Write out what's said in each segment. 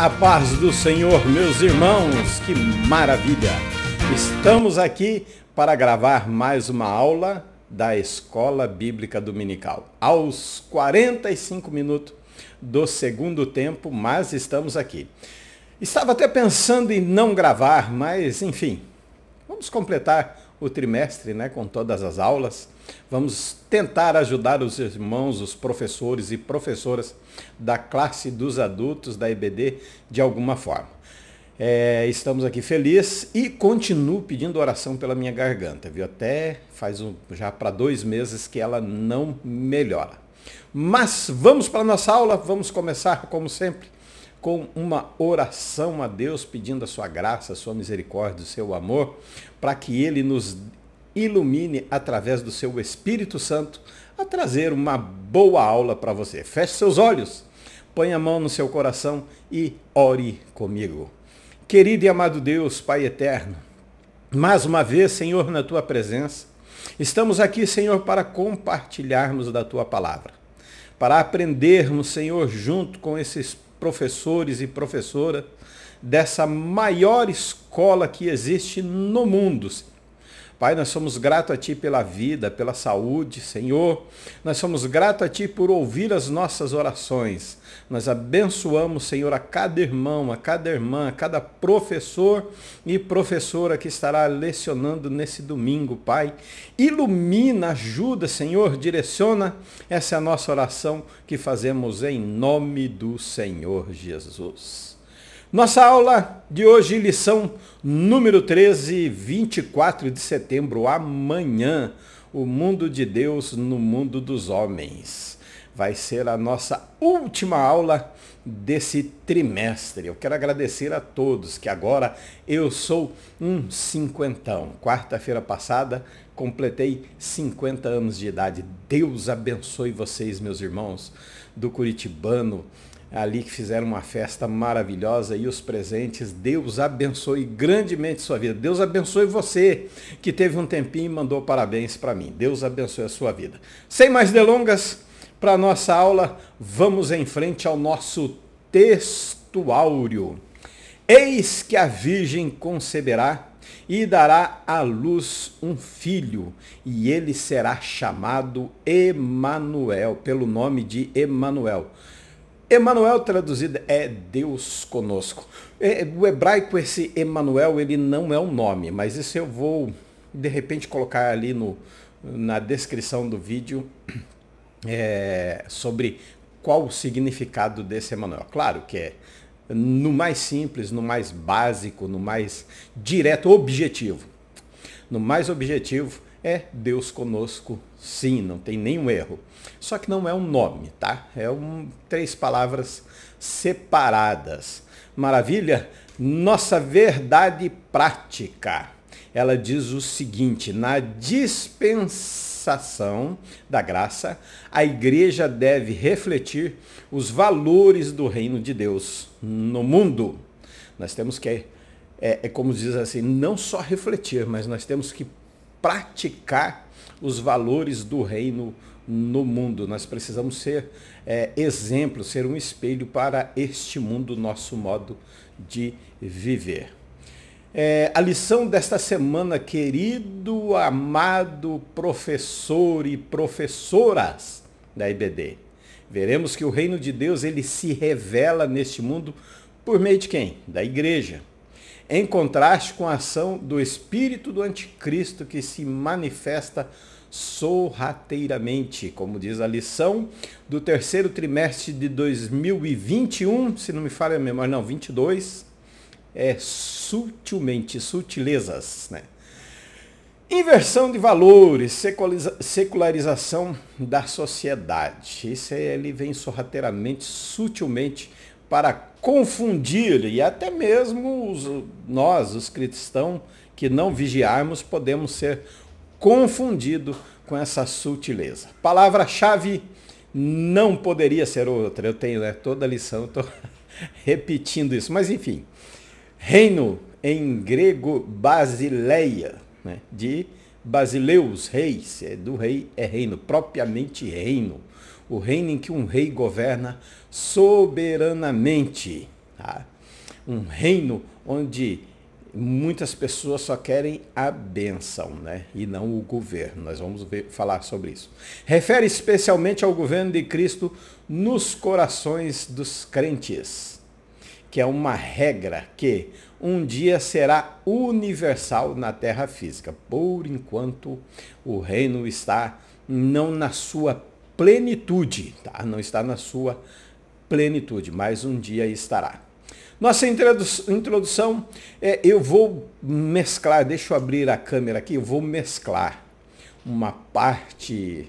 A paz do Senhor, meus irmãos, que maravilha! Estamos aqui para gravar mais uma aula da Escola Bíblica Dominical. Aos 45 minutos do segundo tempo, mas estamos aqui. Estava até pensando em não gravar, mas enfim, vamos completar o trimestre, né, com todas as aulas. Vamos tentar ajudar os irmãos, os professores e professoras da classe dos adultos da EBD de alguma forma. Estamos aqui felizes e continuo pedindo oração pela minha garganta, viu? Até já para 2 meses que ela não melhora. Mas vamos para a nossa aula, vamos começar como sempre com uma oração a Deus, pedindo a sua graça, a sua misericórdia, o seu amor, para que Ele nos ilumine através do seu Espírito Santo a trazer uma boa aula para você. Feche seus olhos, põe a mão no seu coração e ore comigo. Querido e amado Deus, Pai eterno, mais uma vez, Senhor, na Tua presença, estamos aqui, Senhor, para compartilharmos da Tua palavra, para aprendermos, Senhor, junto com esses professores e professoras dessa maior escola que existe no mundo. Pai, nós somos gratos a Ti pela vida, pela saúde, Senhor. Nós somos gratos a Ti por ouvir as nossas orações. Nós abençoamos, Senhor, a cada irmão, a cada irmã, a cada professor e professora que estará lecionando nesse domingo, Pai. Ilumina, ajuda, Senhor, direciona. Essa é a nossa oração que fazemos em nome do Senhor Jesus. Nossa aula de hoje, lição número 13, 24 de setembro, amanhã, o mundo de Deus no mundo dos homens. Vai ser a nossa última aula desse trimestre. Eu quero agradecer a todos, que agora eu sou um cinquentão. Quarta-feira passada, completei 50 anos de idade. Deus abençoe vocês, meus irmãos do Curitibano, ali que fizeram uma festa maravilhosa e os presentes. Deus abençoe grandemente sua vida. Deus abençoe você que teve um tempinho e mandou parabéns para mim. Deus abençoe a sua vida. Sem mais delongas, para a nossa aula, vamos em frente ao nosso texto áureo. Eis que a Virgem conceberá e dará à luz um filho, e ele será chamado Emanuel, pelo nome de Emanuel. Emanuel traduzido é Deus conosco. O hebraico, esse Emanuel, ele não é um nome, mas isso eu vou de repente colocar ali na descrição do vídeo sobre qual o significado desse Emanuel. Claro que é no mais simples, no mais básico, no mais direto, objetivo. No mais objetivo é Deus conosco, sim, não tem nenhum erro. Só que não é um nome, tá? 3 palavras separadas. Maravilha? Nossa verdade prática. Ela diz o seguinte: na dispensação da graça, a igreja deve refletir os valores do reino de Deus no mundo. Nós temos que, como diz assim, não só refletir, mas nós temos que praticar os valores do reino no mundo. Nós precisamos ser exemplo, ser um espelho para este mundo, nosso modo de viver. A lição desta semana, querido, amado professor e professoras da IBD. Veremos que o reino de Deus, ele se revela neste mundo por meio de quem? Da igreja. Em contraste com a ação do espírito do anticristo que se manifesta sorrateiramente, como diz a lição do terceiro trimestre de 2021, se não me falha a memória, não, 22, sutilmente, sutilezas, né? Inversão de valores, secularização da sociedade. Isso ele vem sorrateiramente, sutilmente, para confundir, e até mesmo nós, os cristãos, que não vigiarmos, podemos ser confundidos com essa sutileza. Palavra-chave não poderia ser outra. Eu tenho toda a lição, estou repetindo isso, mas enfim. Reino, em grego, basileia, né? De Basileus, reis, do rei é reino, propriamente reino. O reino em que um rei governa soberanamente. Tá? um reino onde muitas pessoas só querem a bênção, né? E não o governo. Nós vamos falar sobre isso. Refere especialmente ao governo de Cristo nos corações dos crentes, que é uma regra que um dia será universal na terra física. Por enquanto, o reino está não na sua plenitude, tá? Não está na sua plenitude, mas um dia estará. Nossa introdução, eu vou mesclar, deixa eu abrir a câmera aqui, eu vou mesclar uma parte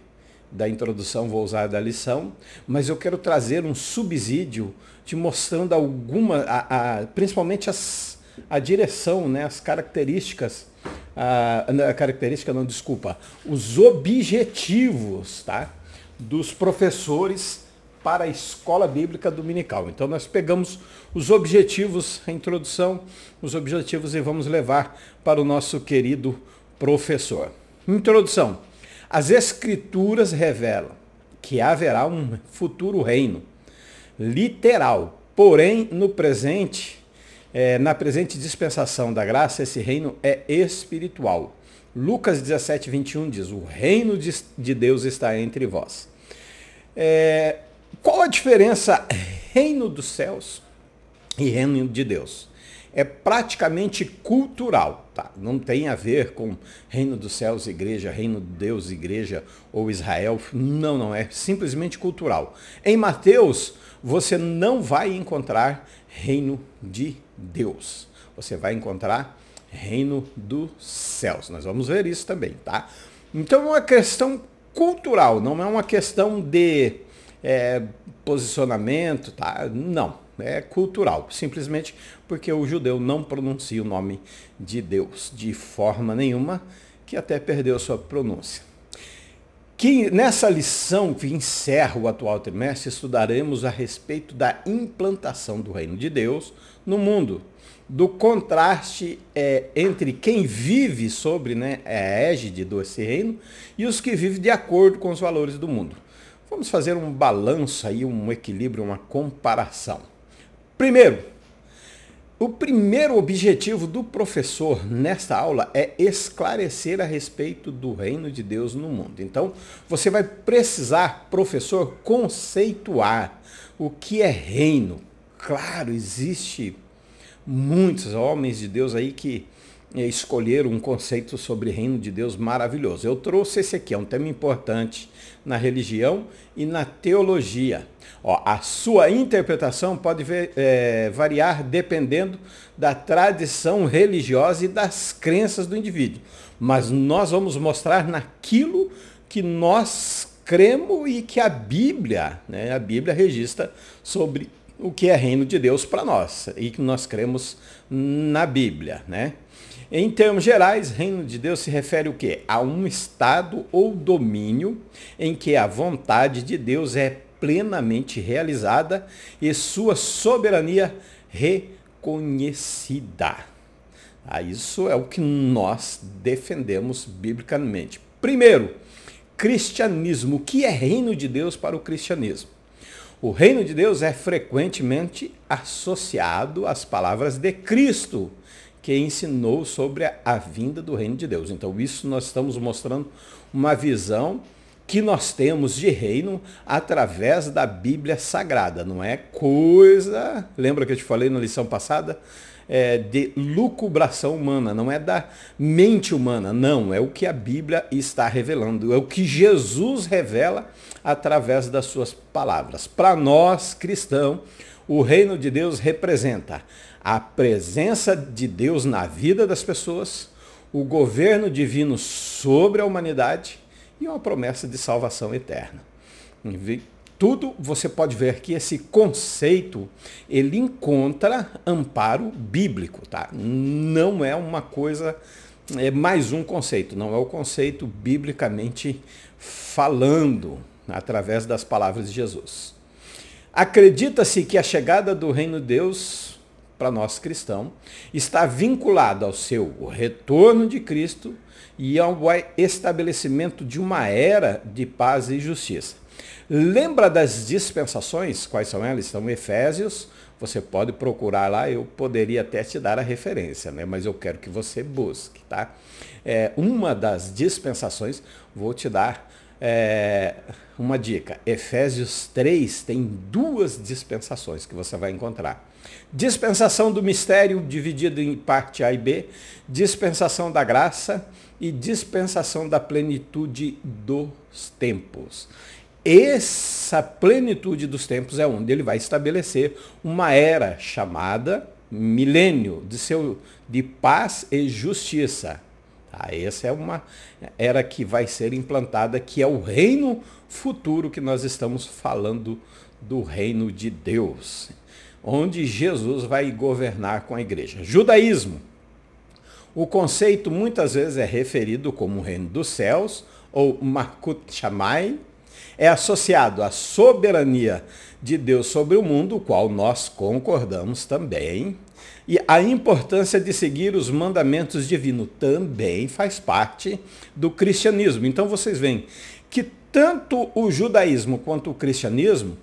da introdução, vou usar da lição, mas eu quero trazer um subsídio te mostrando principalmente a direção, né, as características, os objetivos, tá, dos professores para a escola bíblica dominical. Então nós pegamos os objetivos, a introdução, os objetivos e vamos levar para o nosso querido professor. Introdução. As escrituras revelam que haverá um futuro reino literal, porém no presente, na presente dispensação da graça, esse reino é espiritual. Lucas 17, 21 diz, o reino de Deus está entre vós. Qual a diferença reino dos céus e reino de Deus? É praticamente cultural, tá? Não tem a ver com reino dos céus, igreja, reino de Deus, igreja ou Israel. Não, é simplesmente cultural. Em Mateus, você não vai encontrar reino de Deus. Você vai encontrar reino dos céus. Nós vamos ver isso também, tá? Então é uma questão cultural, não é uma questão de posicionamento, tá? Não, é cultural, simplesmente porque o judeu não pronuncia o nome de Deus de forma nenhuma, que até perdeu sua pronúncia. Que nessa lição que encerra o atual trimestre, estudaremos a respeito da implantação do reino de Deus no mundo, do contraste entre quem vive sobre, né, a égide desse reino e os que vivem de acordo com os valores do mundo. Vamos fazer um balanço aí, um equilíbrio, uma comparação. Primeiro, o primeiro objetivo do professor nesta aula é esclarecer a respeito do reino de Deus no mundo. Então, você vai precisar, professor, conceituar o que é reino. Claro, existe muitos homens de Deus aí que escolheram um conceito sobre reino de Deus maravilhoso. Eu trouxe esse aqui, é um tema importante na religião e na teologia. A sua interpretação pode variar dependendo da tradição religiosa e das crenças do indivíduo. Mas nós vamos mostrar naquilo que nós cremos e que a Bíblia registra sobre o que é reino de Deus para nós e que nós cremos na Bíblia, né? Em termos gerais, reino de Deus se refere o quê? A um estado ou domínio em que a vontade de Deus é plenamente realizada e sua soberania reconhecida. Isso é o que nós defendemos biblicamente. Primeiro, cristianismo. O que é reino de Deus para o cristianismo? O reino de Deus é frequentemente associado às palavras de Cristo, que ensinou sobre a vinda do reino de Deus. Então, isso nós estamos mostrando uma visão que nós temos de reino através da Bíblia Sagrada. Não é coisa, lembra que eu te falei na lição passada? De lucubração humana, não é da mente humana, não, é o que a Bíblia está revelando, é o que Jesus revela através das suas palavras. Para nós, cristãos, o reino de Deus representa a presença de Deus na vida das pessoas, o governo divino sobre a humanidade e uma promessa de salvação eterna. Tudo você pode ver que esse conceito, ele encontra amparo bíblico, tá? Não é uma coisa, é mais um conceito, não é o conceito biblicamente falando através das palavras de Jesus. Acredita-se que a chegada do reino de Deus, para nós cristãos, está vinculada ao seu retorno de Cristo e ao estabelecimento de uma era de paz e justiça. Lembra das dispensações? Quais são elas? Estão em Efésios, Você pode procurar lá, eu poderia até te dar a referência, né? Mas eu quero que você busque, tá? Uma das dispensações, vou te dar uma dica. Efésios 3 tem 2 dispensações que você vai encontrar. Dispensação do mistério, dividida em parte A e B, dispensação da graça e dispensação da plenitude dos tempos. Essa plenitude dos tempos é onde ele vai estabelecer uma era chamada milênio de paz e justiça. Essa é uma era que vai ser implantada, que é o reino futuro que nós estamos falando do reino de Deus, onde Jesus vai governar com a igreja. Judaísmo. O conceito muitas vezes é referido como o reino dos céus, ou Malkut Shammai, é associado à soberania de Deus sobre o mundo, o qual nós concordamos também, e a importância de seguir os mandamentos divinos também faz parte do cristianismo. Então vocês veem que tanto o judaísmo quanto o cristianismo,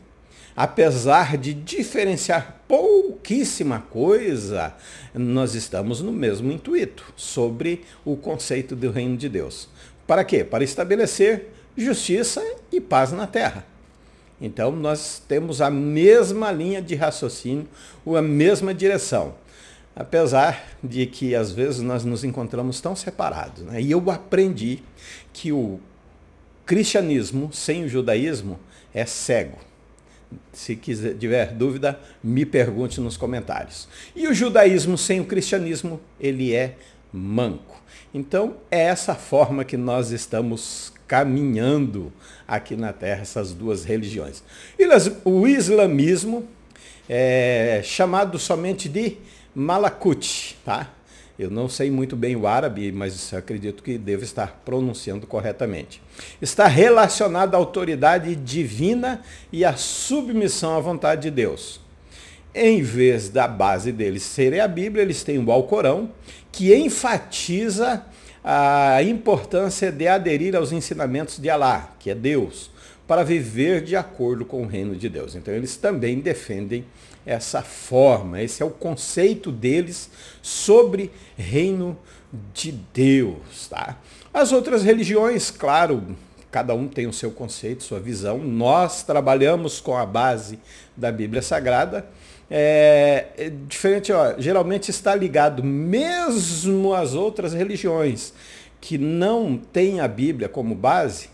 apesar de diferenciar pouquíssima coisa, nós estamos no mesmo intuito sobre o conceito do reino de Deus. Para quê? Para estabelecer justiça e paz na terra. Então nós temos a mesma linha de raciocínio, a mesma direção. Apesar de que às vezes nós nos encontramos tão separados, né? E eu aprendi que o cristianismo sem o judaísmo é cego. Se tiver dúvida, me pergunte nos comentários. E o judaísmo sem o cristianismo, ele é manco. Então, é essa forma que nós estamos caminhando aqui na Terra, essas 2 religiões. E o islamismo é chamado somente de Malakut, tá? Eu não sei muito bem o árabe, mas acredito que devo estar pronunciando corretamente. Está relacionado à autoridade divina e à submissão à vontade de Deus. Em vez da base deles ser a Bíblia, eles têm o Alcorão, que enfatiza a importância de aderir aos ensinamentos de Alá, que é Deus, para viver de acordo com o reino de Deus. Então eles também defendem essa forma, esse é o conceito deles sobre reino de Deus, tá? As outras religiões, claro, cada um tem o seu conceito, sua visão. Nós trabalhamos com a base da Bíblia Sagrada. Diferente, geralmente está ligado mesmo às outras religiões que não têm a Bíblia como base,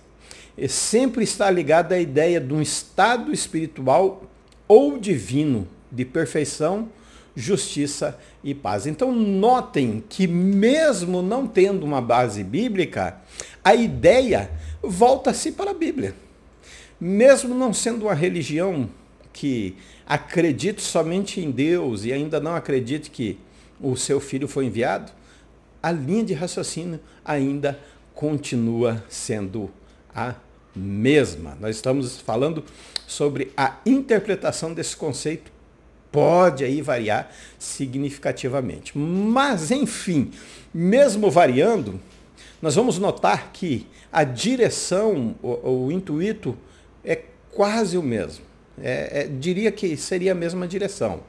sempre está ligado à ideia de um estado espiritual ou divino de perfeição, justiça e paz. Então notem que mesmo não tendo uma base bíblica, a ideia volta-se para a Bíblia. Mesmo não sendo uma religião que acredite somente em Deus e ainda não acredite que o seu filho foi enviado, a linha de raciocínio ainda continua sendo a mesma. Nós estamos falando sobre a interpretação desse conceito, pode aí variar significativamente. Mas, enfim, mesmo variando, nós vamos notar que a direção, o intuito é quase o mesmo. Diria que seria a mesma direção,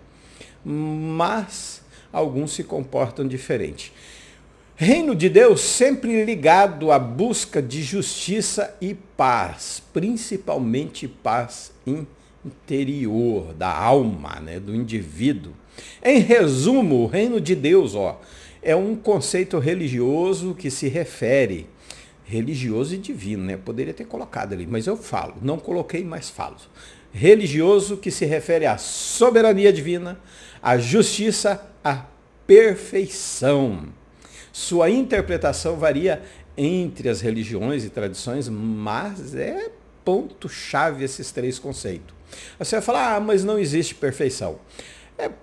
mas alguns se comportam diferente. Reino de Deus sempre ligado à busca de justiça e paz, principalmente paz interior, da alma, né, do indivíduo. Em resumo, o reino de Deus é um conceito religioso que se refere, religioso e divino, né? Poderia ter colocado ali, mas eu falo, não coloquei, mas falo. Religioso que se refere à soberania divina, à justiça, à perfeição. Sua interpretação varia entre as religiões e tradições, mas é ponto-chave esses 3 conceitos. Você vai falar, mas não existe perfeição.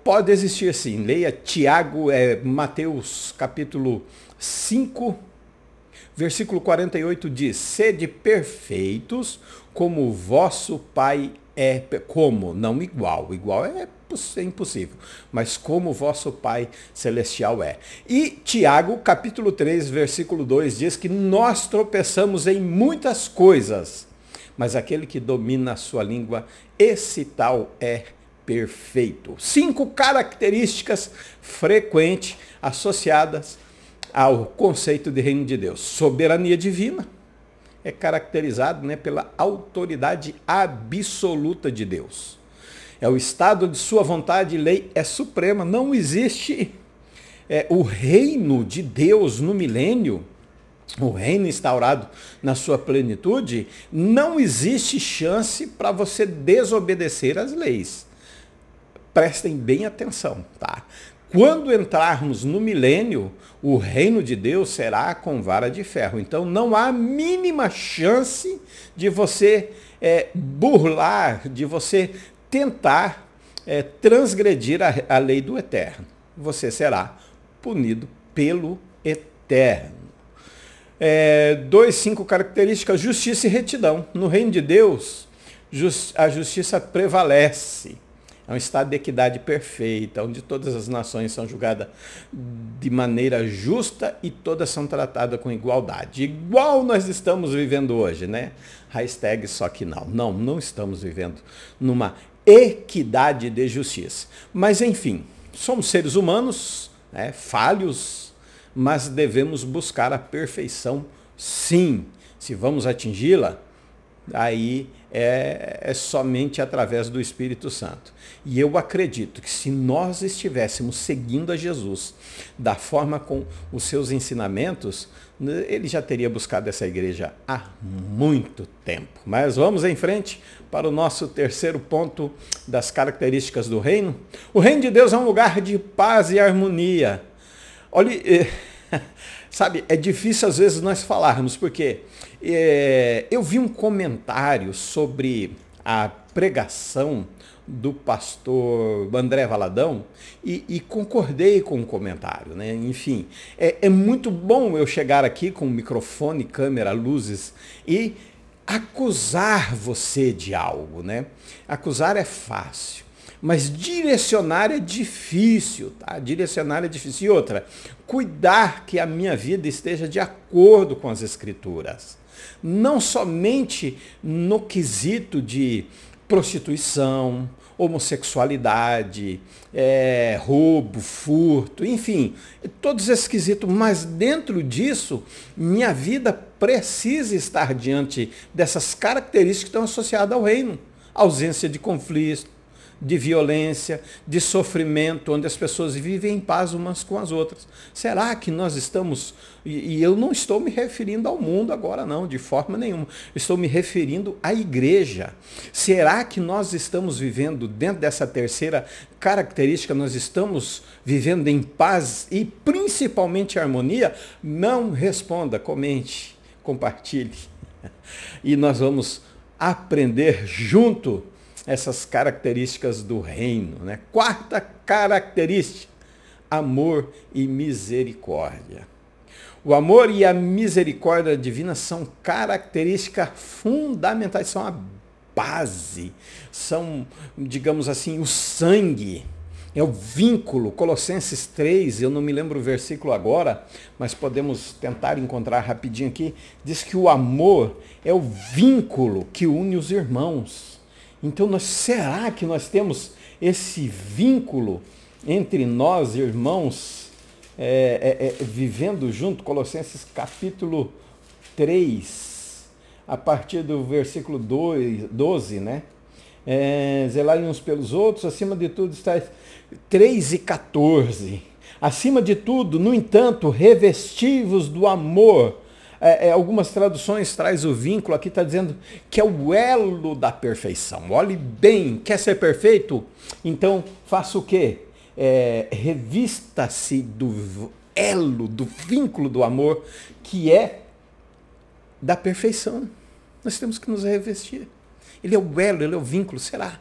Pode existir sim. Leia Tiago, Mateus capítulo 5, versículo 48 diz, sede perfeitos como o vosso Pai é, como? Não igual. Igual é impossível, mas como o vosso Pai Celestial é. E Tiago, capítulo 3, versículo 2, diz que nós tropeçamos em muitas coisas, mas aquele que domina a sua língua, esse tal é perfeito. 5 características frequentes associadas ao conceito de reino de Deus. Soberania divina é caracterizado, né, pela autoridade absoluta de Deus. É o estado de sua vontade e lei é suprema. Não existe o reino de Deus no milênio, o reino instaurado na sua plenitude, não existe chance para você desobedecer às leis. Prestem bem atenção, tá? Quando entrarmos no milênio, o reino de Deus será com vara de ferro. Então não há mínima chance de você burlar, de você tentar transgredir a lei do eterno. Você será punido pelo eterno. 5 características: justiça e retidão. No reino de Deus, a justiça prevalece. É um estado de equidade perfeita, onde todas as nações são julgadas de maneira justa e todas são tratadas com igualdade. Igual nós estamos vivendo hoje, né? Hashtag só que não. Não estamos vivendo numa equidade de justiça. Mas, enfim, somos seres humanos, né, falhos, mas devemos buscar a perfeição, sim. Se vamos atingi-la, aí é somente através do Espírito Santo. E eu acredito que se nós estivéssemos seguindo a Jesus da forma com os seus ensinamentos, ele já teria buscado essa igreja há muito tempo. Mas vamos em frente para o nosso terceiro ponto das características do reino. O reino de Deus é um lugar de paz e harmonia. Olha, sabe, é difícil às vezes nós falarmos, porque eu vi um comentário sobre a pregação do pastor André Valadão e concordei com o comentário, né? Enfim, é muito bom eu chegar aqui com microfone, câmera, luzes e acusar você de algo, né? Acusar é fácil, mas direcionar é difícil, tá? Direcionar é difícil. E outra, cuidar que a minha vida esteja de acordo com as Escrituras. Não somente no quesito de prostituição, homossexualidade, roubo, furto, enfim, todos esses quesitos, mas dentro disso, minha vida precisa estar diante dessas características que estão associadas ao reino. Ausência de conflito, de violência, de sofrimento, onde as pessoas vivem em paz umas com as outras. Será que nós estamos, e eu não estou me referindo ao mundo agora não, de forma nenhuma, estou me referindo à igreja. Será que nós estamos vivendo dentro dessa terceira característica, nós estamos vivendo em paz e principalmente harmonia? Não responda, comente, compartilhe. E nós vamos aprender junto essas características do reino, né? 4ª característica: amor e misericórdia. O amor e a misericórdia divina são características fundamentais, são a base, são, digamos assim, o sangue, é o vínculo. Colossenses 3, eu não me lembro o versículo agora, mas podemos tentar encontrar rapidinho aqui, diz que o amor é o vínculo que une os irmãos. Então, será que nós temos esse vínculo entre nós, irmãos, vivendo junto? Colossenses capítulo 3, a partir do versículo 12, né? Zelarem uns pelos outros, acima de tudo está 3:14. Acima de tudo, no entanto, revestivos do amor. Algumas traduções traz o vínculo, aqui está dizendo que é o elo da perfeição. Olhe bem, quer ser perfeito? Então faça o quê? Revista-se do elo, do vínculo do amor, que é da perfeição. Nós temos que nos revestir. Ele é o elo, ele é o vínculo. Será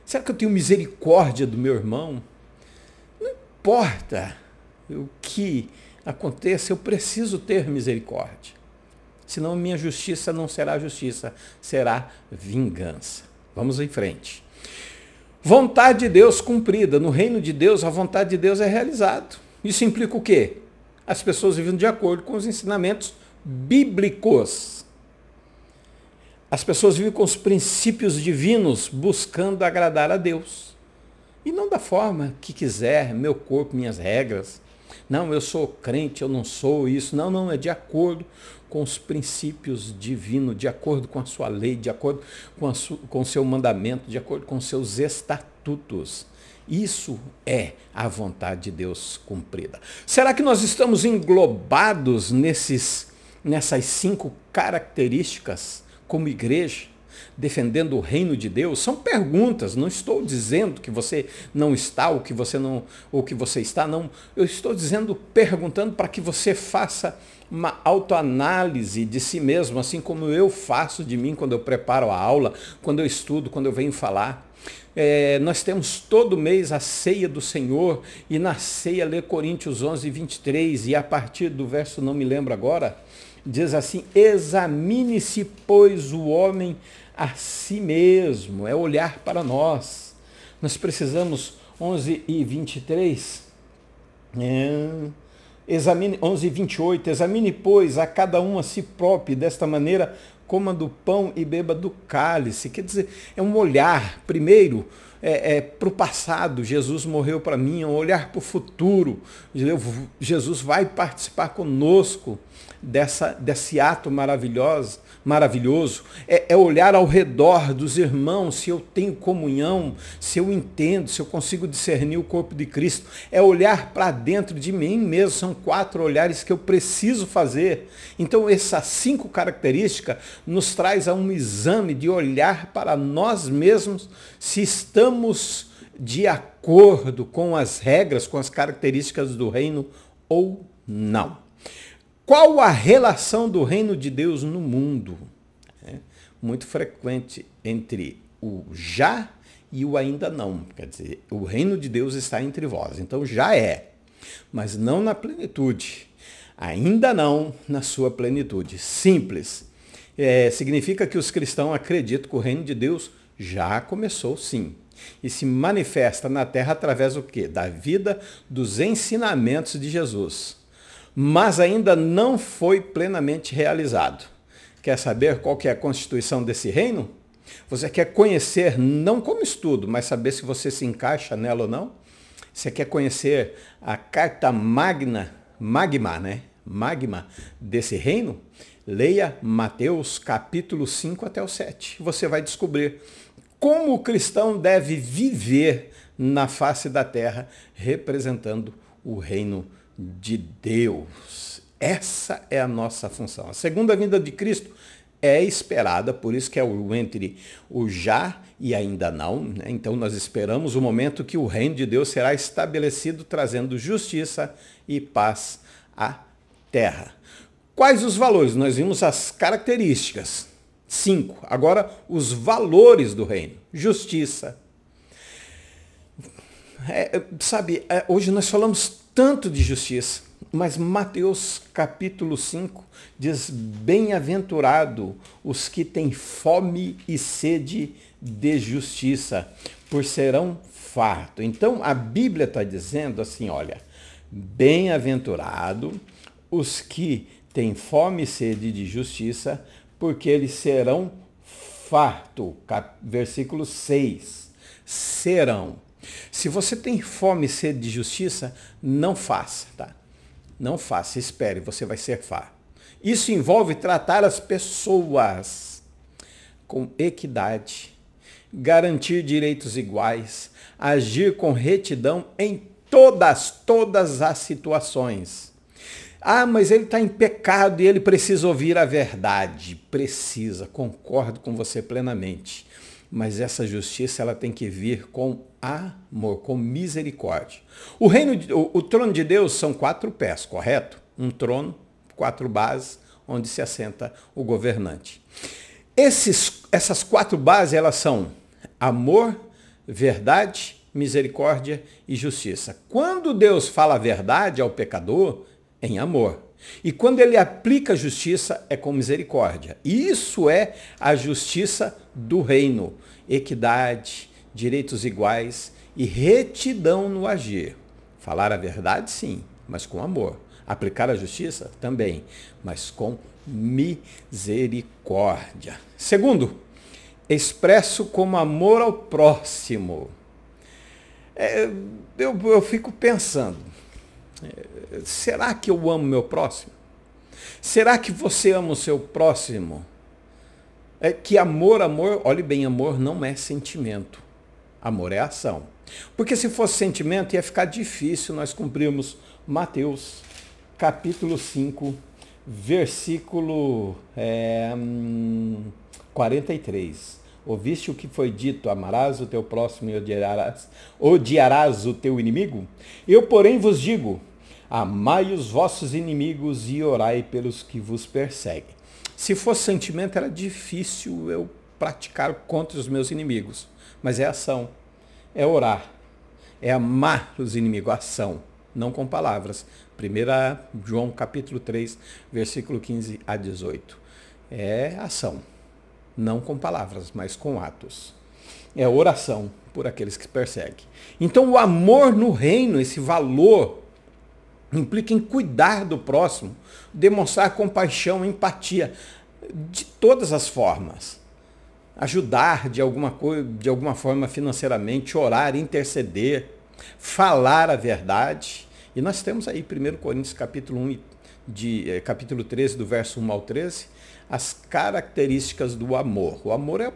que eu tenho misericórdia do meu irmão? Não importa o que aconteça, eu preciso ter misericórdia. Senão minha justiça não será justiça, será vingança. Vamos em frente. Vontade de Deus cumprida. No reino de Deus, a vontade de Deus é realizada. Isso implica o quê? As pessoas vivem de acordo com os ensinamentos bíblicos. As pessoas vivem com os princípios divinos, buscando agradar a Deus. E não da forma que quiser, meu corpo, minhas regras. Não, eu sou crente, eu não sou isso. Não, não, é de acordo com os princípios divinos, de acordo com a sua lei, de acordo com o seu mandamento, de acordo com os seus estatutos. Isso é a vontade de Deus cumprida. Será que nós estamos englobados nessas 5 características como igreja, defendendo o reino de Deus? São perguntas, não estou dizendo que você não está, ou que você está, não. Eu estou perguntando para que você faça uma autoanálise de si mesmo, assim como eu faço de mim quando eu preparo a aula, quando eu estudo, quando eu venho falar. Nós temos todo mês a ceia do Senhor, e na ceia lê Coríntios 11, 23, e a partir do verso, não me lembro agora, diz assim: examine-se, pois, o homem a si mesmo, é olhar para nós. Nós precisamos, 11 e 23, 11 e 28, examine, pois, a cada um a si próprio, desta maneira coma do pão e beba do cálice. Quer dizer, é um olhar, primeiro, para o passado. Jesus morreu para mim, é um olhar para o futuro. Jesus vai participar conosco desse ato maravilhoso. É olhar ao redor dos irmãos, se eu tenho comunhão, se eu entendo, se eu consigo discernir o corpo de Cristo. É olhar para dentro de mim mesmo. São 4 olhares que eu preciso fazer. Então, essas 5 características nos traz a um exame de olhar para nós mesmos, se estamos de acordo com as regras, com as características do reino ou não. Qual a relação do reino de Deus no mundo? É muito frequente entre o já e o ainda não. Quer dizer, o reino de Deus está entre vós. Então já é, mas não na plenitude. Ainda não na sua plenitude. Simples. Significa que os cristãos acreditam que o reino de Deus já começou, sim. E se manifesta na terra através do quê? Da vida, dos ensinamentos de Jesus. Mas ainda não foi plenamente realizado. Quer saber qual que é a constituição desse reino? Você quer conhecer, não como estudo, mas saber se você se encaixa nela ou não? Você quer conhecer a carta magma desse reino? Leia Mateus capítulo 5 até o 7. Você vai descobrir como o cristão deve viver na face da terra, representando o reino de Deus. Essa é a nossa função. A segunda vinda de Cristo é esperada, por isso que é entre o já e ainda não, né? Então nós esperamos o momento que o reino de Deus será estabelecido, trazendo justiça e paz à terra. Quais os valores? Nós vimos as características. 5. Agora, os valores do reino. Justiça. Hoje nós falamos tanto de justiça, mas Mateus capítulo 5 diz: bem-aventurado os que têm fome e sede de justiça, por serão fartos. Então a Bíblia está dizendo assim, olha, bem-aventurado os que têm fome e sede de justiça, porque eles serão fartos. Versículo 6. Serão. Se você tem fome e sede de justiça, não faça, tá? Não faça, espere, você vai ser farto. Isso envolve tratar as pessoas com equidade, garantir direitos iguais, agir com retidão em todas as situações. Ah, mas ele está em pecado e ele precisa ouvir a verdade. Precisa, concordo com você plenamente. Mas essa justiça ela tem que vir com amor, com misericórdia. O trono de Deus são 4 pés, correto? Um trono, 4 bases, onde se assenta o governante. Essas 4 bases, elas são amor, verdade, misericórdia e justiça. Quando Deus fala a verdade ao pecador, em amor. E quando ele aplica a justiça, é com misericórdia. Isso é a justiça do reino. Equidade, direitos iguais e retidão no agir. Falar a verdade, sim, mas com amor. Aplicar a justiça, também, mas com misericórdia. Segundo, expresso como amor ao próximo. Eu fico pensando, será que eu amo meu próximo? Será que você ama o seu próximo? Que amor, olhe bem, amor não é sentimento. Amor é ação. Porque se fosse sentimento, ia ficar difícil nós cumprirmos Mateus, capítulo 5, versículo 43. Ouviste o que foi dito, amarás o teu próximo e odiarás o teu inimigo? Eu, porém, vos digo, amai os vossos inimigos e orai pelos que vos perseguem. Se fosse sentimento, era difícil eu praticar contra os meus inimigos. Mas é ação, é orar, é amar os inimigos, ação, não com palavras. 1 João capítulo 3, versículo 15 a 18. É ação, não com palavras, mas com atos. É oração por aqueles que perseguem. Então o amor no reino, esse valor, implica em cuidar do próximo, demonstrar compaixão, empatia, de todas as formas. Ajudar de alguma forma financeiramente, orar, interceder, falar a verdade. E nós temos aí 1 Coríntios capítulo 13, do verso 1 ao 13, as características do amor. O amor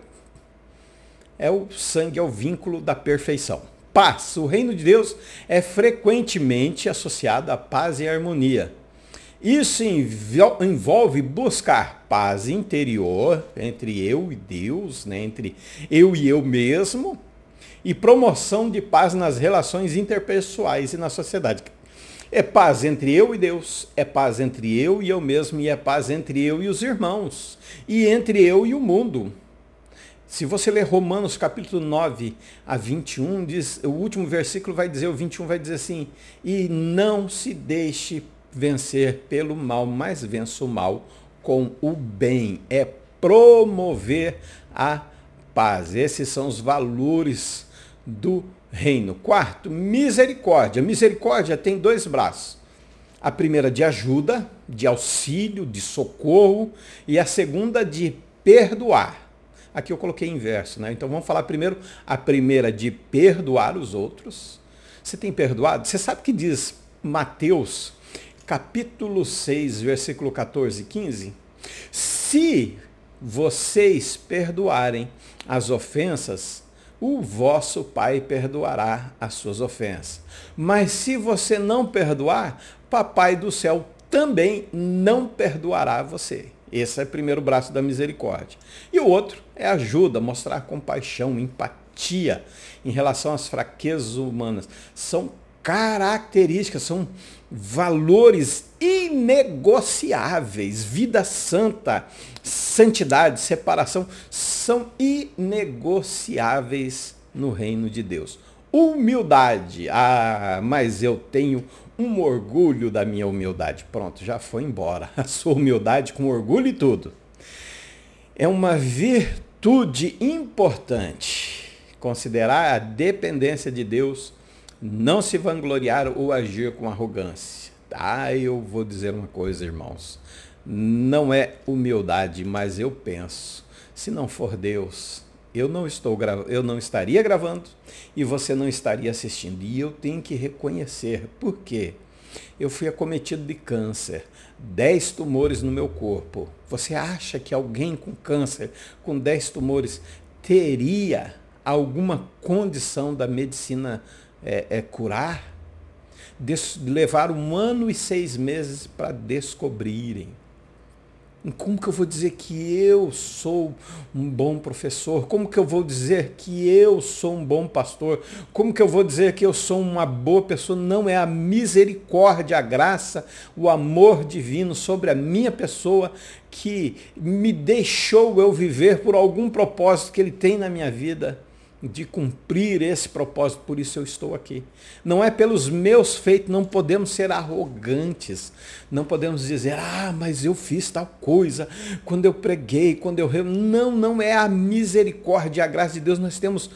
é o sangue, é o vínculo da perfeição. Paz. O reino de Deus é frequentemente associado à paz e harmonia. Isso envolve buscar paz interior entre eu e Deus, né? Entre eu e eu mesmo, e promoção de paz nas relações interpessoais e na sociedade. É paz entre eu e Deus, é paz entre eu e eu mesmo, e é paz entre eu e os irmãos, e entre eu e o mundo. Se você ler Romanos capítulo 9 a 21, o último versículo vai dizer, o 21 vai dizer assim, e não se deixe vencer pelo mal, mas vença o mal com o bem. É promover a paz. Esses são os valores do reino. Quarto, misericórdia. Misericórdia tem dois braços. A primeira de ajuda, de auxílio, de socorro, e a segunda de perdoar. Aqui eu coloquei inverso, né? Então vamos falar primeiro a primeira de perdoar os outros. Você tem perdoado? Você sabe o que diz Mateus, capítulo 6, versículo 14 e 15? Se vocês perdoarem as ofensas, o vosso Pai perdoará as suas ofensas. Mas se você não perdoar, Papai do céu também não perdoará você. Esse é o primeiro braço da misericórdia. E o outro é ajuda, mostrar compaixão, empatia em relação às fraquezas humanas. São características, são valores inegociáveis. Vida santa, santidade, separação, são inegociáveis no reino de Deus. Humildade. Mas eu tenho um orgulho da minha humildade. Pronto, já foi embora. A sua humildade com orgulho e tudo. É uma virtude importante. Considerar a dependência de Deus, não se vangloriar ou agir com arrogância. Eu vou dizer uma coisa, irmãos. Não é humildade, mas eu penso, se não for Deus, eu não estaria gravando e você não estaria assistindo. E eu tenho que reconhecer. Por quê? Eu fui acometido de câncer, 10 tumores no meu corpo. Você acha que alguém com câncer, com 10 tumores, teria alguma condição da medicina curar? Levar 1 ano e 6 meses para descobrirem. Como que eu vou dizer que eu sou um bom professor? Como que eu vou dizer que eu sou um bom pastor? Como que eu vou dizer que eu sou uma boa pessoa? Não, é a misericórdia, a graça, o amor divino sobre a minha pessoa que me deixou eu viver por algum propósito que Ele tem na minha vida, de cumprir esse propósito, por isso eu estou aqui. Não é pelos meus feitos, não podemos ser arrogantes, não podemos dizer, mas eu fiz tal coisa, quando eu preguei, quando eu... Não é a misericórdia, a graça de Deus. Nós temos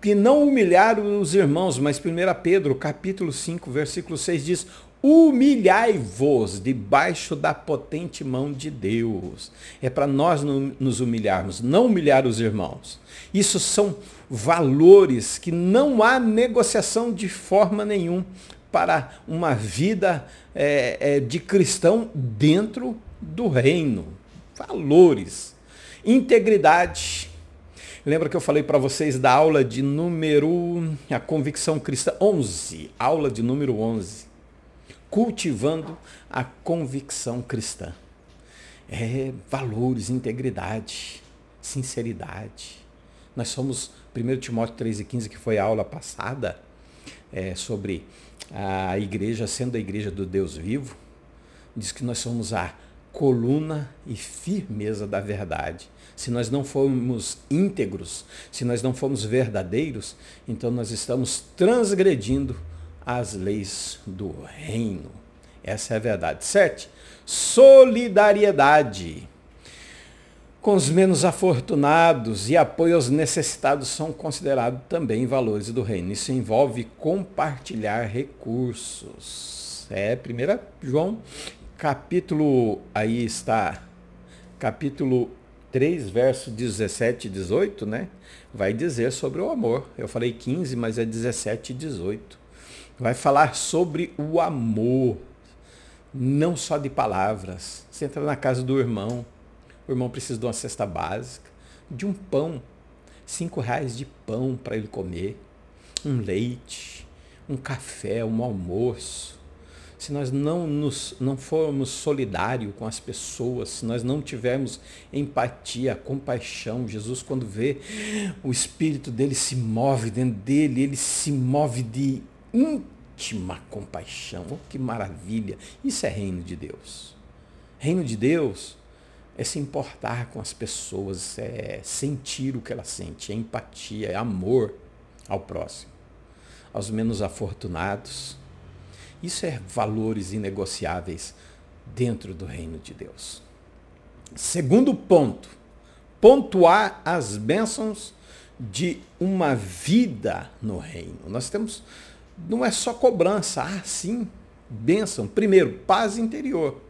que não humilhar os irmãos, mas 1 Pedro, capítulo 5, versículo 6 diz, humilhai-vos debaixo da potente mão de Deus. É para nós nos humilharmos, não humilhar os irmãos. Isso são valores que não há negociação de forma nenhuma para uma vida de cristão dentro do reino. Valores. Integridade. Lembra que eu falei para vocês da aula de a convicção cristã 11, aula de número 11. Cultivando a convicção cristã. Valores, integridade, sinceridade. Nós somos, 1 Timóteo 3,15, que foi a aula passada, sobre a igreja, sendo a igreja do Deus vivo, diz que nós somos a coluna e firmeza da verdade. Se nós não formos íntegros, se nós não formos verdadeiros, então nós estamos transgredindo as leis do reino. Essa é a verdade. 7. Solidariedade com os menos afortunados e apoio aos necessitados são considerados também valores do reino. Isso envolve compartilhar recursos. 1 João, capítulo 3, verso 17 e 18, né? Vai dizer sobre o amor. Eu falei 15, mas é 17 e 18. Vai falar sobre o amor, não só de palavras. Você entra na casa do irmão, o irmão precisa de uma cesta básica, de um pão, R$5 de pão para ele comer, um leite, um café, um almoço. Se nós não formos solidários com as pessoas, se nós não tivermos empatia, compaixão, Jesus, quando vê, o espírito dele se move dentro dele, ele se move de íntima compaixão. Oh, que maravilha! Isso é reino de Deus. Reino de Deus é se importar com as pessoas, é sentir o que ela sente, é empatia, é amor ao próximo, aos menos afortunados. Isso é valores inegociáveis dentro do reino de Deus. Segundo ponto, pontuar as bênçãos de uma vida no reino. Nós temos, não é só cobrança, sim, bênção. Primeiro, paz interior.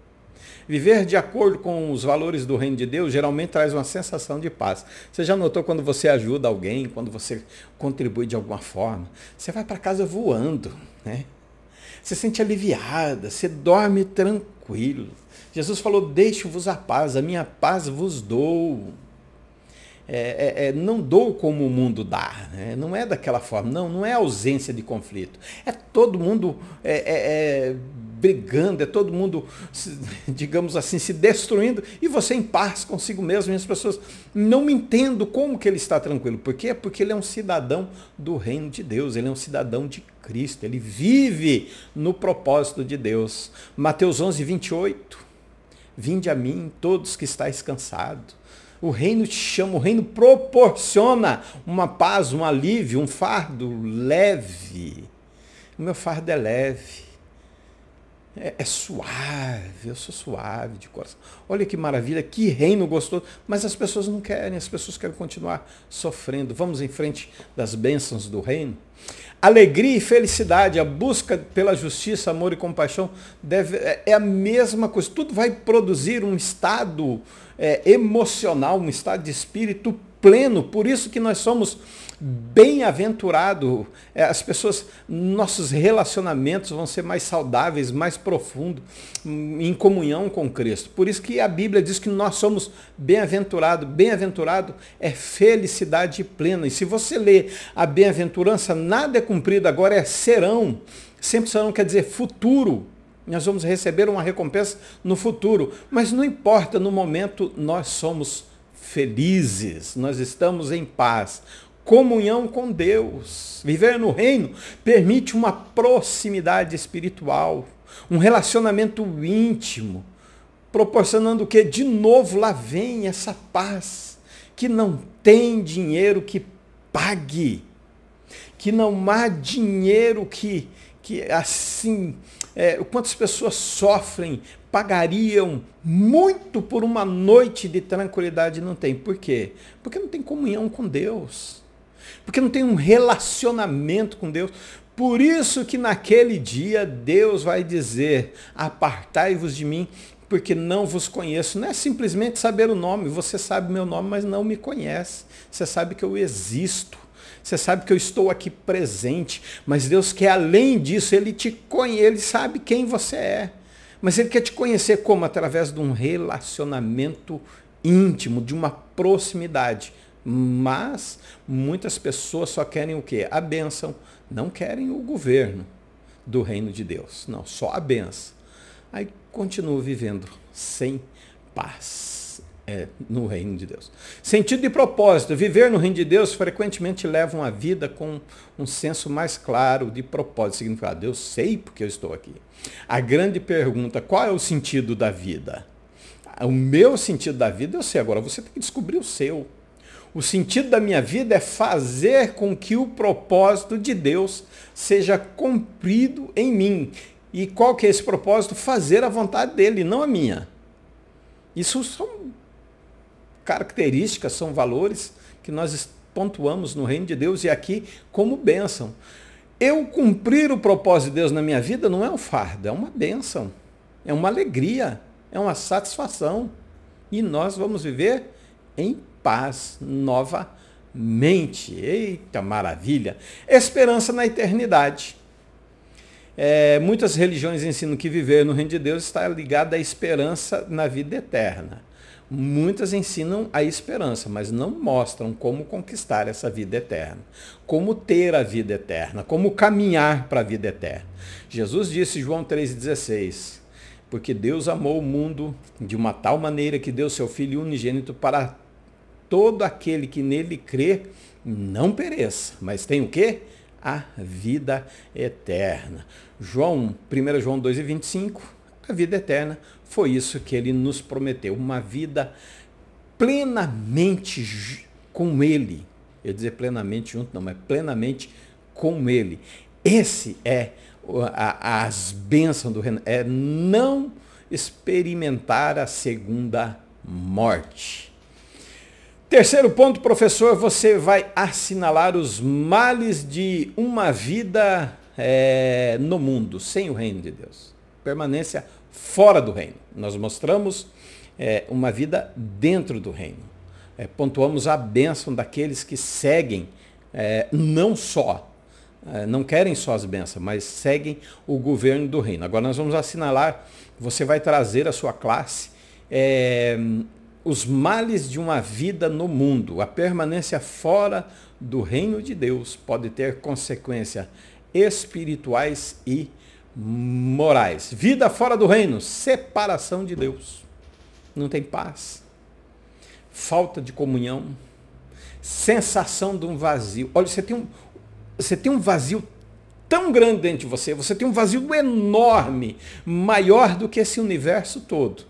Viver de acordo com os valores do reino de Deus geralmente traz uma sensação de paz. Você já notou quando você ajuda alguém, quando você contribui de alguma forma? Você vai para casa voando, né? Você se sente aliviada, você dorme tranquilo. Jesus falou, deixo-vos a paz, a minha paz vos dou. Não dou como o mundo dá, né? Não é daquela forma, não é ausência de conflito. É todo mundo brigando, é todo mundo, digamos assim, se destruindo, e você em paz consigo mesmo, e as pessoas não entendem como que ele está tranquilo. Por quê? Porque ele é um cidadão do reino de Deus, ele é um cidadão de Cristo, ele vive no propósito de Deus. Mateus 11, 28, vinde a mim, todos que estáis cansados. O reino te chama, o reino proporciona uma paz, um alívio, um fardo leve. O meu fardo é leve. É suave, eu sou suave de coração. Olha que maravilha, que reino gostoso. Mas as pessoas não querem, as pessoas querem continuar sofrendo. Vamos em frente das bênçãos do reino. Alegria e felicidade, a busca pela justiça, amor e compaixão é a mesma coisa. Tudo vai produzir um estado emocional, um estado de espírito pleno. Por isso que nós somos bem-aventurados. As pessoas, nossos relacionamentos vão ser mais saudáveis, mais profundos, em comunhão com Cristo. Por isso que a Bíblia diz que nós somos bem-aventurados. Bem-aventurado é felicidade plena. E se você lê a bem-aventurança, nada é cumprido, agora é serão. Sempre serão quer dizer futuro. Nós vamos receber uma recompensa no futuro. Mas não importa, no momento nós somos felizes, nós estamos em paz. Comunhão com Deus. Viver no reino permite uma proximidade espiritual, um relacionamento íntimo, proporcionando o que? De novo, lá vem essa paz, que não tem dinheiro que pague, que não há dinheiro que assim, quantas pessoas sofrem, pagariam muito por uma noite de tranquilidade, não tem. Por quê? Porque não tem comunhão com Deus. Porque não tem um relacionamento com Deus. Por isso que naquele dia Deus vai dizer, apartai-vos de mim, porque não vos conheço. Não é simplesmente saber o nome, você sabe meu nome, mas não me conhece. Você sabe que eu existo. Você sabe que eu estou aqui presente, mas Deus quer além disso, Ele te conhece, Ele sabe quem você é. Mas Ele quer te conhecer como? Através de um relacionamento íntimo, de uma proximidade. Mas muitas pessoas só querem o quê? A bênção. Não querem o governo do reino de Deus. Não, só a bênção. Aí continuam vivendo sem paz no reino de Deus. Sentido e propósito. Viver no reino de Deus frequentemente leva uma vida com um senso mais claro de propósito, significado. Eu sei porque eu estou aqui. A grande pergunta, qual é o sentido da vida? O meu sentido da vida eu sei, agora você tem que descobrir o seu. O sentido da minha vida é fazer com que o propósito de Deus seja cumprido em mim. E qual que é esse propósito? Fazer a vontade dele, não a minha. Isso são características, são valores que nós pontuamos no reino de Deus e aqui como bênção. Eu cumprir o propósito de Deus na minha vida não é um fardo, é uma bênção, é uma alegria, é uma satisfação. E nós vamos viver em paz novamente. Eita maravilha! Esperança na eternidade. Muitas religiões ensinam que viver no reino de Deus está ligado à esperança na vida eterna. Muitas ensinam a esperança, mas não mostram como conquistar essa vida eterna, como ter a vida eterna, como caminhar para a vida eterna. Jesus disse, João 3,16, porque Deus amou o mundo de uma tal maneira que deu seu Filho unigênito para todo aquele que nele crê não pereça, mas tem o quê? A vida eterna. 1 João 2,25, a vida eterna foi isso que ele nos prometeu, uma vida plenamente com ele. Eu ia dizer plenamente junto, não, mas plenamente com ele. Esse é as bênçãos do reino, é não experimentar a segunda morte. Terceiro ponto, professor, você vai assinalar os males de uma vida no mundo, sem o reino de Deus. Permanência fora do reino. Nós mostramos uma vida dentro do reino. Pontuamos a bênção daqueles que seguem, não querem só as bênçãos, mas seguem o governo do reino. Agora nós vamos assinalar, você vai trazer à sua classe os males de uma vida no mundo. A permanência fora do reino de Deus pode ter consequências espirituais e morais. Vida fora do reino, separação de Deus. Não tem paz, falta de comunhão, sensação de um vazio. Olha, você tem um vazio tão grande dentro de você tem um vazio enorme, maior do que esse universo todo,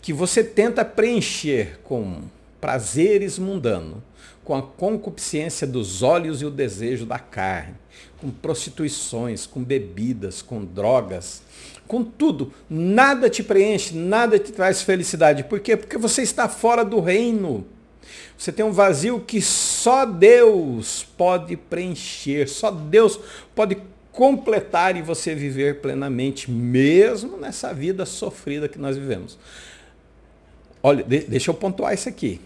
que você tenta preencher com prazeres mundanos, com a concupiscência dos olhos e o desejo da carne, com prostituições, com bebidas, com drogas, com tudo. Nada te preenche, nada te traz felicidade. Por quê? Porque você está fora do reino. Você tem um vazio que só Deus pode preencher, só Deus pode completar e você viver plenamente, mesmo nessa vida sofrida que nós vivemos. Olha, deixa eu pontuar isso aqui.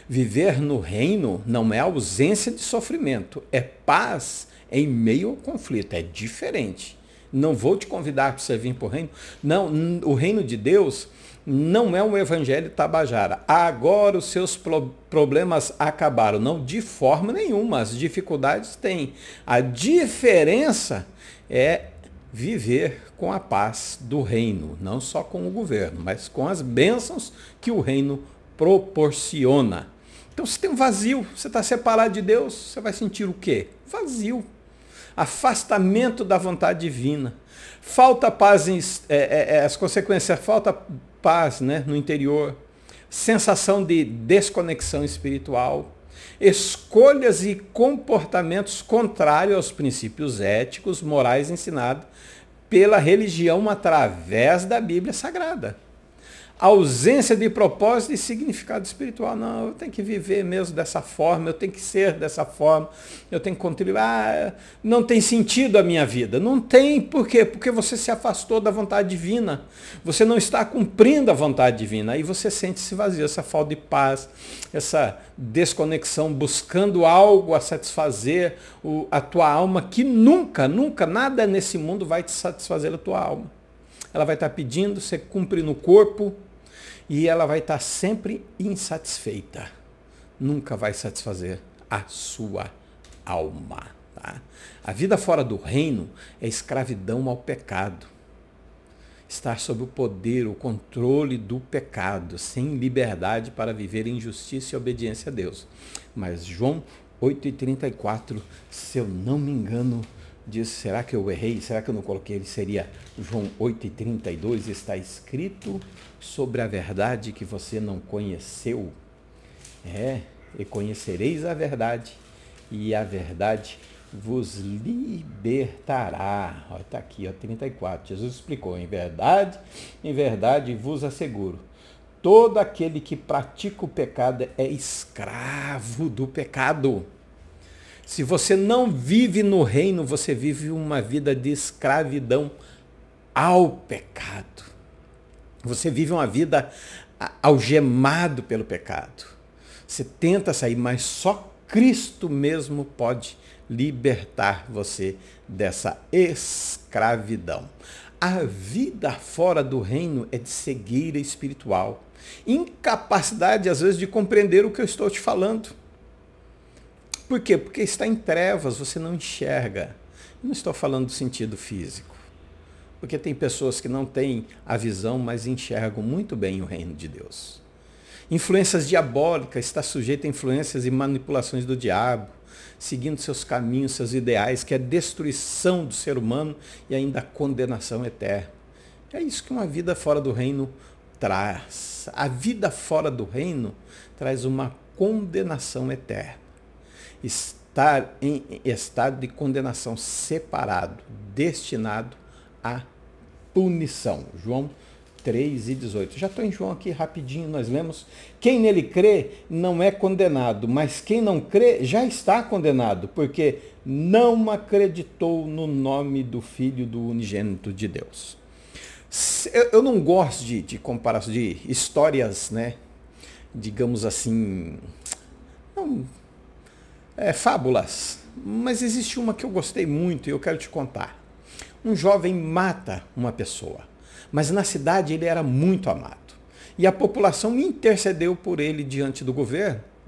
Viver no reino não é ausência de sofrimento, é paz em meio ao conflito, é diferente. Não vou te convidar para você vir para o reino. Não, o reino de Deus não é um evangelho tabajara. Agora os seus problemas acabaram. Não, de forma nenhuma. As dificuldades têm. A diferença é viver com a paz do reino. Não só com o governo, mas com as bênçãos que o reino proporciona. Então você tem um vazio. Você está separado de Deus. Você vai sentir o quê? Vazio. Afastamento da vontade divina. Falta paz, as consequências, falta paz, né, no interior, sensação de desconexão espiritual, escolhas e comportamentos contrários aos princípios éticos, morais ensinados pela religião através da Bíblia Sagrada. ausência de propósito e significado espiritual. Não, eu tenho que viver mesmo dessa forma, eu tenho que ser dessa forma, eu tenho que contribuir. Não tem sentido a minha vida. Não tem, por quê? Porque você se afastou da vontade divina. Você não está cumprindo a vontade divina. Aí você sente esse vazio, essa falta de paz, essa desconexão, buscando algo a satisfazer a tua alma, que nunca, nada nesse mundo vai te satisfazer a tua alma. Ela vai estar pedindo, você cumpre no corpo, e ela vai estar sempre insatisfeita. Nunca vai satisfazer a sua alma. Tá? A vida fora do reino é escravidão ao pecado. Estar sob o poder, o controle do pecado, sem liberdade para viver em justiça e obediência a Deus. Mas João 8,34, se eu não me engano, diz, será que eu errei? Será que eu não coloquei? Ele seria João 8,32, está escrito sobre a verdade que você não conheceu. E conhecereis a verdade, e a verdade vos libertará. Está aqui, 34. Jesus explicou, em verdade vos asseguro, todo aquele que pratica o pecado é escravo do pecado. Se você não vive no reino, você vive uma vida de escravidão ao pecado. Você vive uma vida algemado pelo pecado. Você tenta sair, mas só Cristo mesmo pode libertar você dessa escravidão. A vida fora do reino é de cegueira espiritual. Incapacidade, às vezes, de compreender o que eu estou te falando. Por quê? Porque está em trevas, você não enxerga. Não estou falando do sentido físico. Porque tem pessoas que não têm a visão, mas enxergam muito bem o reino de Deus. Influências diabólicas, está sujeito a influências e manipulações do diabo, seguindo seus caminhos, seus ideais, que é a destruição do ser humano e ainda a condenação eterna. É isso que uma vida fora do reino traz. A vida fora do reino traz uma condenação eterna. Estar em estado de condenação separado, destinado à punição. João 3,18. Já estou em João aqui rapidinho, nós lemos. Quem nele crê não é condenado, mas quem não crê já está condenado, porque não acreditou no nome do Filho do unigênito de Deus. Eu não gosto de comparação, de histórias, né? Digamos assim, fábulas, mas existe uma que eu gostei muito e eu quero te contar. Um jovem mata uma pessoa, mas na cidade ele era muito amado. E a população intercedeu por ele diante do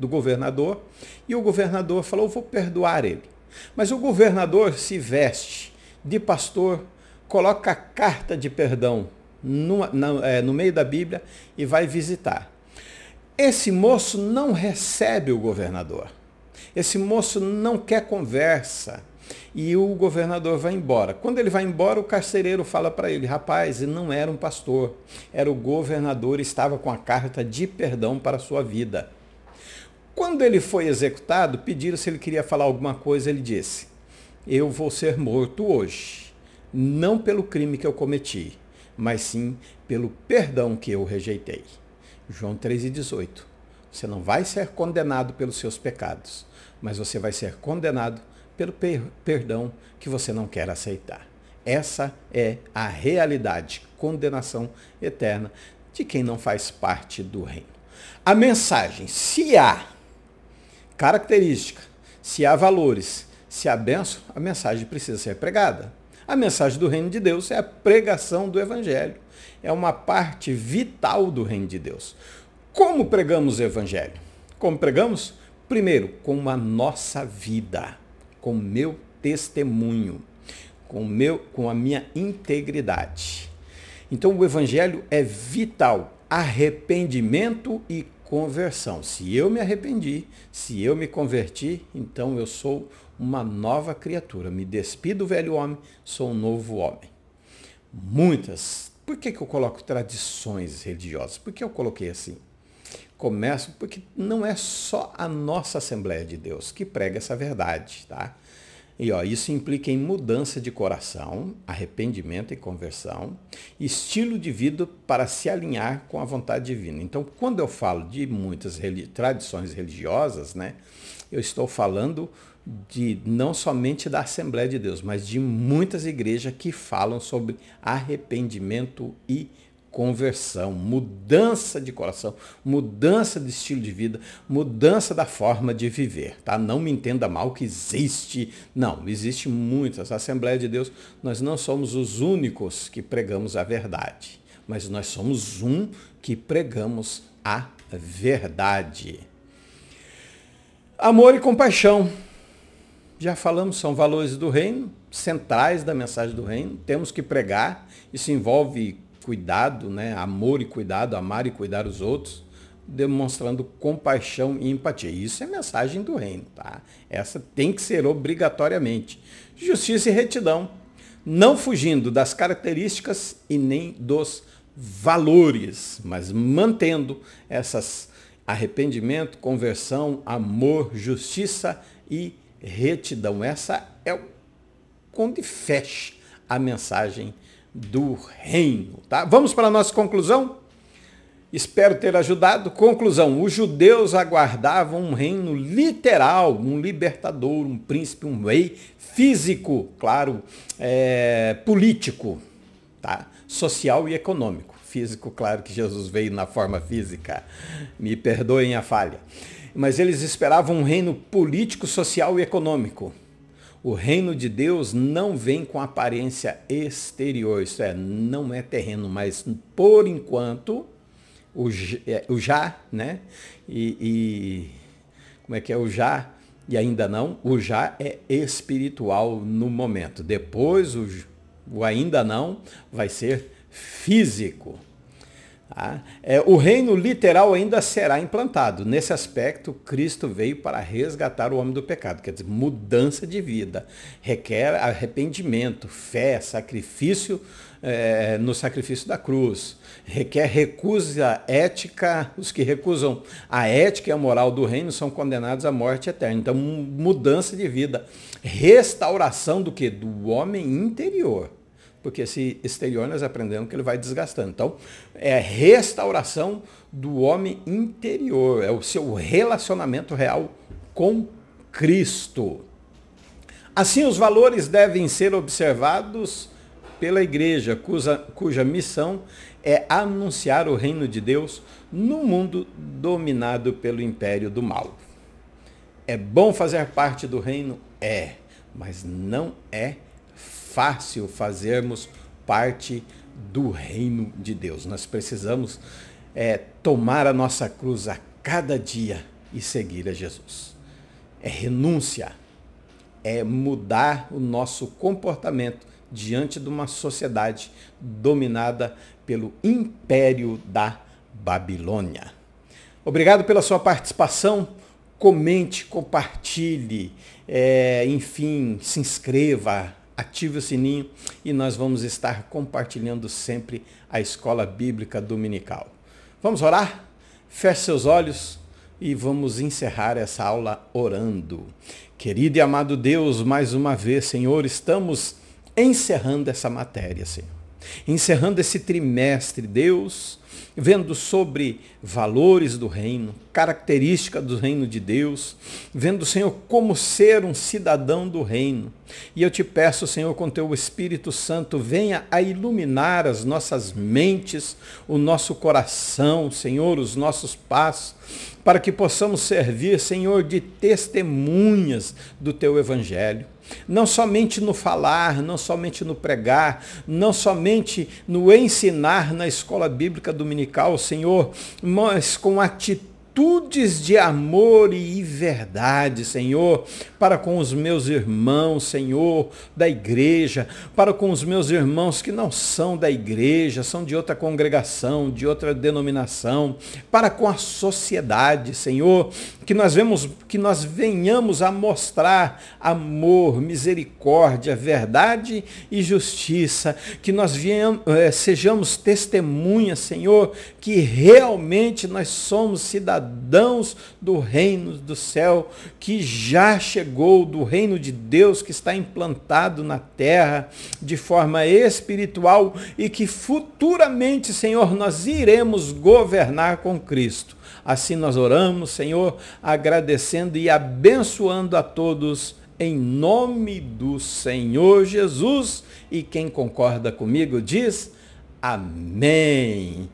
governador, e o governador falou, vou perdoar ele. Mas o governador se veste de pastor, coloca a carta de perdão no meio da Bíblia e vai visitar. Esse moço não recebe o governador. Esse moço não quer conversa e o governador vai embora. Quando ele vai embora, o carcereiro fala para ele, rapaz, ele não era um pastor, era o governador, estava com a carta de perdão para a sua vida. Quando ele foi executado, pediram se ele queria falar alguma coisa, ele disse, eu vou ser morto hoje, não pelo crime que eu cometi, mas sim pelo perdão que eu rejeitei. João 3,18. Você não vai ser condenado pelos seus pecados, mas você vai ser condenado pelo perdão que você não quer aceitar. Essa é a realidade, condenação eterna de quem não faz parte do reino. A mensagem, se há característica, se há valores, se há bênção, a mensagem precisa ser pregada. A mensagem do reino de Deus é a pregação do evangelho. É uma parte vital do reino de Deus. Como pregamos o evangelho? Como pregamos? Primeiro, com a nossa vida, com o meu testemunho, com a minha integridade. Então o evangelho é vital, arrependimento e conversão. Se eu me arrependi, se eu me converti, então eu sou uma nova criatura. Me despido do velho homem, sou um novo homem. Muitas. Por que eu coloco tradições religiosas? Por que eu coloquei assim? Começo porque não é só a nossa Assembleia de Deus que prega essa verdade, tá? E isso implica em mudança de coração, arrependimento e conversão, estilo de vida para se alinhar com a vontade divina. Então, quando eu falo de muitas tradições religiosas, né, eu estou falando não somente da Assembleia de Deus, mas de muitas igrejas que falam sobre arrependimento e conversão, mudança de coração, mudança de estilo de vida, mudança da forma de viver, tá? Não me entenda mal que existe muitas. A Assembleia de Deus, nós não somos os únicos que pregamos a verdade, mas nós somos que pregamos a verdade. Amor e compaixão. Já falamos, são valores do reino, centrais da mensagem do reino, temos que pregar, isso envolve cuidado, né? Amor e cuidado, amar e cuidar os outros, demonstrando compaixão e empatia. Isso é mensagem do reino, tá? Essa tem que ser obrigatoriamente. Justiça e retidão, não fugindo das características e nem dos valores, mas mantendo essas arrependimento, conversão, amor, justiça e retidão. Essa é onde fecha a mensagem do reino, tá? Vamos para a nossa conclusão? Espero ter ajudado. Conclusão: os judeus aguardavam um reino literal, um libertador, um príncipe, um rei físico, claro, político, tá? Social e econômico. Físico, claro que Jesus veio na forma física, me perdoem a falha. Mas eles esperavam um reino político, social e econômico. O reino de Deus não vem com aparência exterior, isso é, não é terreno, mas por enquanto, o já, né? Como é que é o já e ainda não? O já é espiritual no momento. Depois, o ainda não vai ser físico. Tá? O reino literal ainda será implantado. Nesse aspecto, Cristo veio para resgatar o homem do pecado, quer dizer, mudança de vida. Requer arrependimento, fé, sacrifício no sacrifício da cruz. Requer recusa ética. Os que recusam a ética e a moral do reino são condenados à morte eterna. Então, mudança de vida. Restauração do quê? Do homem interior. Porque esse exterior nós aprendemos que ele vai desgastando. Então, é restauração do homem interior, é o seu relacionamento real com Cristo. Assim, os valores devem ser observados pela igreja, cuja missão é anunciar o reino de Deus no mundo dominado pelo império do mal. É bom fazer parte do reino? É, mas não é fácil fazermos parte do reino de Deus. Nós precisamos tomar a nossa cruz a cada dia e seguir a Jesus. É renúncia, é mudar o nosso comportamento diante de uma sociedade dominada pelo império da Babilônia. Obrigado pela sua participação. Comente, compartilhe, enfim, se inscreva, ative o sininho e nós vamos estar compartilhando sempre a Escola Bíblica Dominical. Vamos orar? Feche seus olhos e vamos encerrar essa aula orando. Querido e amado Deus, mais uma vez, Senhor, estamos encerrando essa matéria, Senhor. Encerrando esse trimestre, Deus, vendo sobre valores do reino, características do reino de Deus, vendo, Senhor, como ser um cidadão do reino. E eu te peço, Senhor, com teu Espírito Santo, venha a iluminar as nossas mentes, o nosso coração, Senhor, os nossos passos, para que possamos servir, Senhor, de testemunhas do teu evangelho. Não somente no falar, não somente no pregar, não somente no ensinar na escola bíblica dominical, Senhor, mas com atitudes de amor e verdade, Senhor, para com os meus irmãos, Senhor, da igreja, para com os meus irmãos que não são da igreja, são de outra congregação, de outra denominação, para com a sociedade, Senhor, que nós venhamos a mostrar amor, misericórdia, verdade e justiça, que nós sejamos testemunhas, Senhor, que realmente nós somos cidadãos cidadãos do reino do céu, que já chegou, do reino de Deus que está implantado na terra de forma espiritual e que futuramente, Senhor, nós iremos governar com Cristo. Assim nós oramos, Senhor, agradecendo e abençoando a todos em nome do Senhor Jesus. E quem concorda comigo diz amém.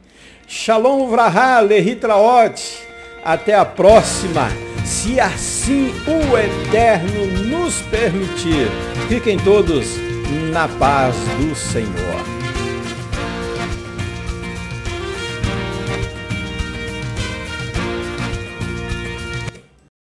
Shalom Vraha Lehitraot. Até a próxima, se assim o Eterno nos permitir. Fiquem todos na paz do Senhor.